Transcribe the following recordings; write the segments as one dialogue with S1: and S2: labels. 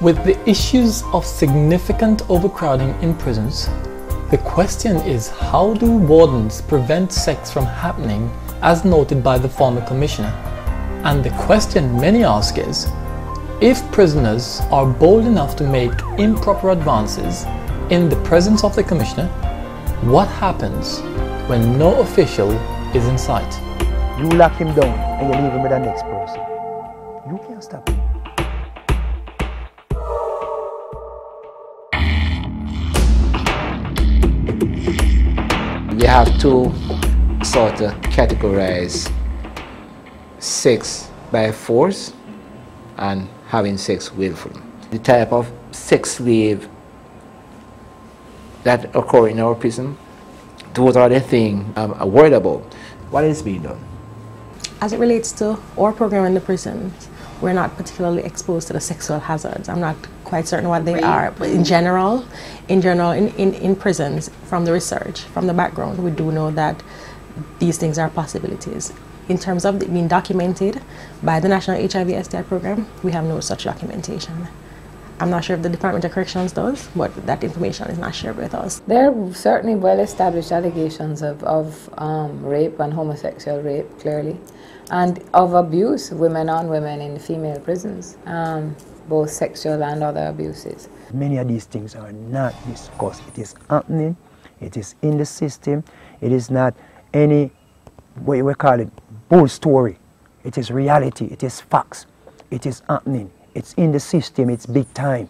S1: With the issues of significant overcrowding in prisons, the question is, how do wardens prevent sex from happening as noted by the former commissioner? And the question many ask is, if prisoners are bold enough to make improper advances in the presence of the commissioner, what happens when no official is in sight?
S2: You lock him down and you leave him with the next person. You can't stop him.
S3: We have to sort of categorize sex by force and having sex willfully. The type of sex slave that occur in our prison, those are the things I'm worried about. What is being done?
S4: As it relates to our program in the prisons, we're not particularly exposed to the sexual hazards. I'm not quite certain what they are, but in general, in prisons, from the research, from the background, we do know that these things are possibilities. In terms of it being documented by the National HIV/STI program, we have no such documentation. I'm not sure if the Department of Corrections does, but that information is not shared with us.
S5: There are certainly well-established allegations of rape and homosexual rape, clearly, and of abuse, women on women in female prisons, both sexual and other abuses.
S2: Many of these things are not discussed. It is happening, it is in the system, it is not any, what we call it, bull story. It is reality, it is facts, it is happening. It's in the system, it's big time.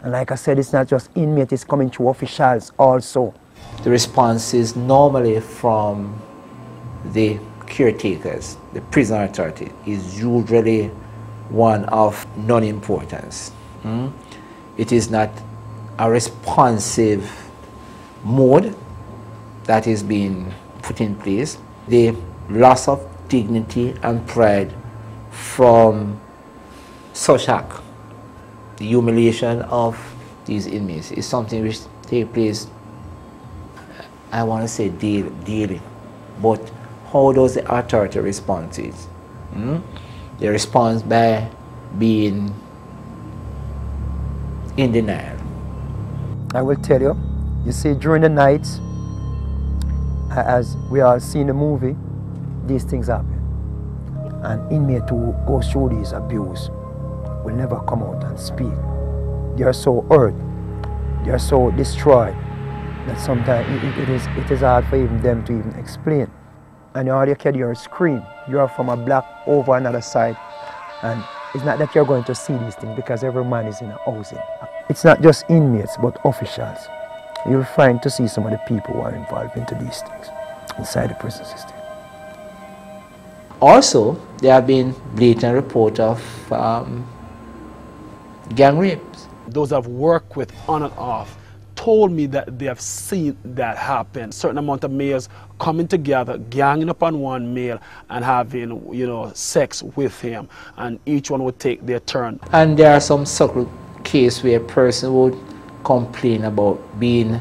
S2: And like I said, it's not just inmates, it's coming through officials also.
S3: The response is normally from the caretakers, the prison authority, is usually one of non-importance. It is not a responsive mode that is being put in place. The loss of dignity and pride from such act, the humiliation of these inmates, is something which takes place, I want to say daily. But how does the authority respond to it? They respond by being in denial.
S2: I will tell you, you see, during the nights, as we all see in the movie, these things happen. An inmate who goes through these abuse will never come out and speak. They are so hurt, they are so destroyed, that sometimes it is hard for even them to even explain. And all you can hear is scream. You are from a block over another side, and it's not that you're going to see these things because every man is in a housing. It's not just inmates, but officials. You'll find to see some of the people who are involved into these things inside the prison system.
S3: Also, there have been blatant reports of gang rapes.
S6: Those I've worked with on and off told me that they have seen that happen. A certain amount of males coming together, ganging up on one male and having, sex with him, and each one would take their turn.
S3: And there are some subtle cases where a person would complain about being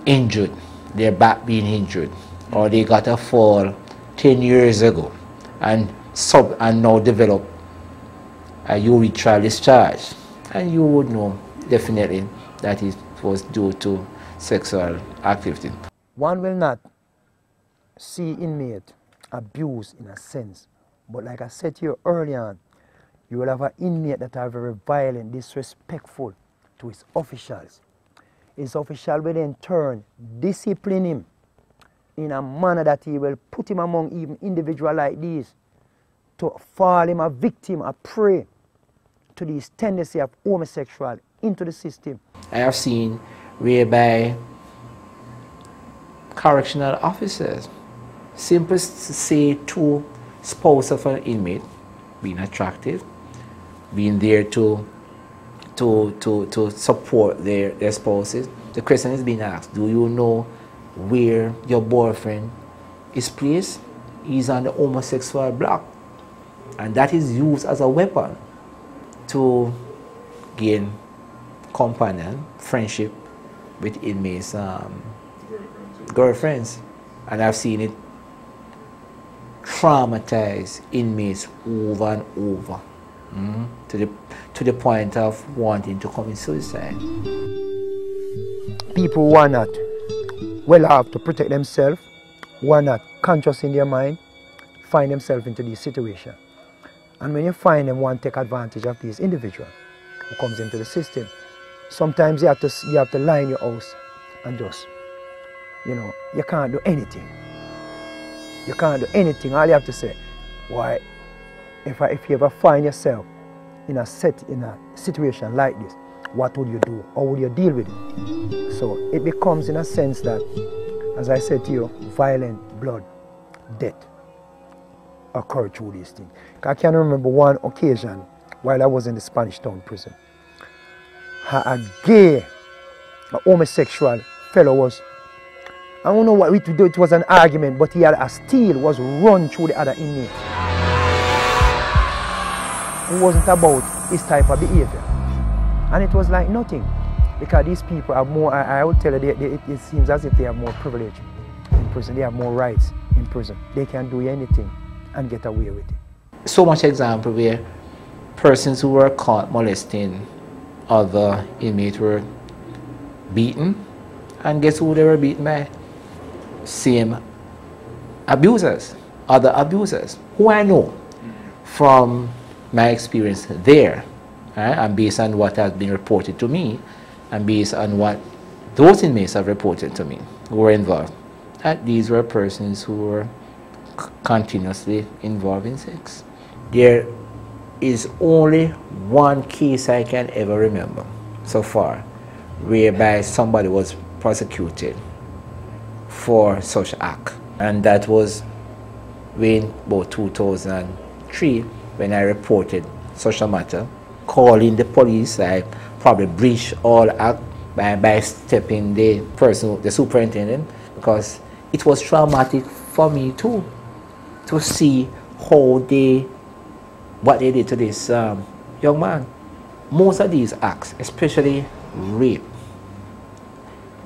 S3: injured, their back being injured, or they got a fall 10 years ago and now develop a urethral discharge, and you would know definitely that it was due to sexual activity.
S2: One will not see inmate abuse in a sense, but like I said to you earlier on, you will have an inmate that are very violent, disrespectful to his officials. His official will in turn discipline him in a manner that he will put him among even individuals like these, to fall him a victim, a prey to these tendency of homosexual into the system.
S3: I have seen whereby correctional officers simply say to spouse of an inmate, being attractive, being there to support their spouses. The question is being asked, do you know where your boyfriend is placed? He's on the homosexual block. And that is used as a weapon to gain companion, friendship with inmates' girlfriends. And I've seen it traumatize inmates over and over to the point of wanting to commit suicide.
S2: People who are not well off to protect themselves, who are not conscious in their mind, find themselves into this situation. And when you find them want to take advantage of these individuals who comes into the system, sometimes you have to lie in your house and just, you can't do anything. You can't do anything. All you have to say, why, if you ever find yourself in a situation like this, what would you do? How would you deal with it? So it becomes, in a sense, that, as I said to you, violent blood, death occurred through these things. I can remember one occasion while I was in the Spanish Town prison. A gay, a homosexual fellow was, I don't know what it was, an argument, but he had a steel was run through the other inmate. It wasn't about his type of behavior. And it was like nothing, because these people are more, I would tell you, it seems as if they have more privilege in prison. They have more rights in prison. They can do anything and get away with it.
S3: So much example where persons who were caught molesting other inmates were beaten, and guess who they were beaten by? Same abusers, other abusers, who I know from my experience there, and based on what has been reported to me, and based on what those inmates have reported to me who were involved, that these were persons who were continuously involved in sex. There is only one case I can ever remember so far whereby somebody was prosecuted for such act, and that was in about 2003 when I reported such a matter, calling the police. I probably breached all act by stepping the person, the superintendent, because it was traumatic for me too, to see how what they did to this young man. Most of these acts, especially rape,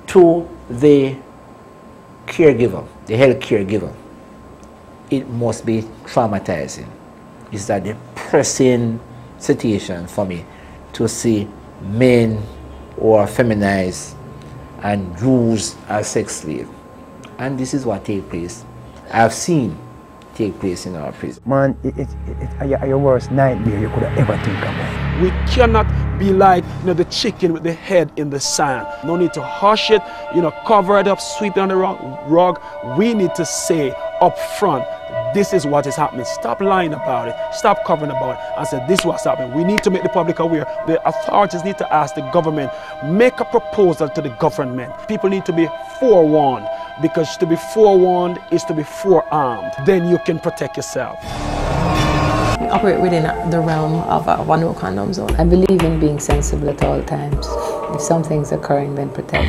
S3: to the caregiver, the health caregiver, it must be traumatizing. It's a depressing situation for me to see men who are feminized and used as sex slaves. And this is what takes place. I've seen take place in our prison.
S2: Man, it's your worst nightmare you could have ever think about.
S6: We cannot be like the chicken with the head in the sand. No need to hush it, cover it up, sweep it on the rug. We need to say up front, this is what is happening. Stop lying about it. Stop covering about it and say this is what's happening. We need to make the public aware. The authorities need to ask the government, make a proposal to the government. People need to be forewarned, because to be forewarned is to be forearmed. Then you can protect yourself.
S4: We operate within the realm of a no condom zone.
S5: I believe in being sensible at all times. If something's occurring, then protect.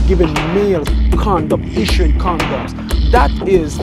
S6: Giving males condom, issuing condoms, that is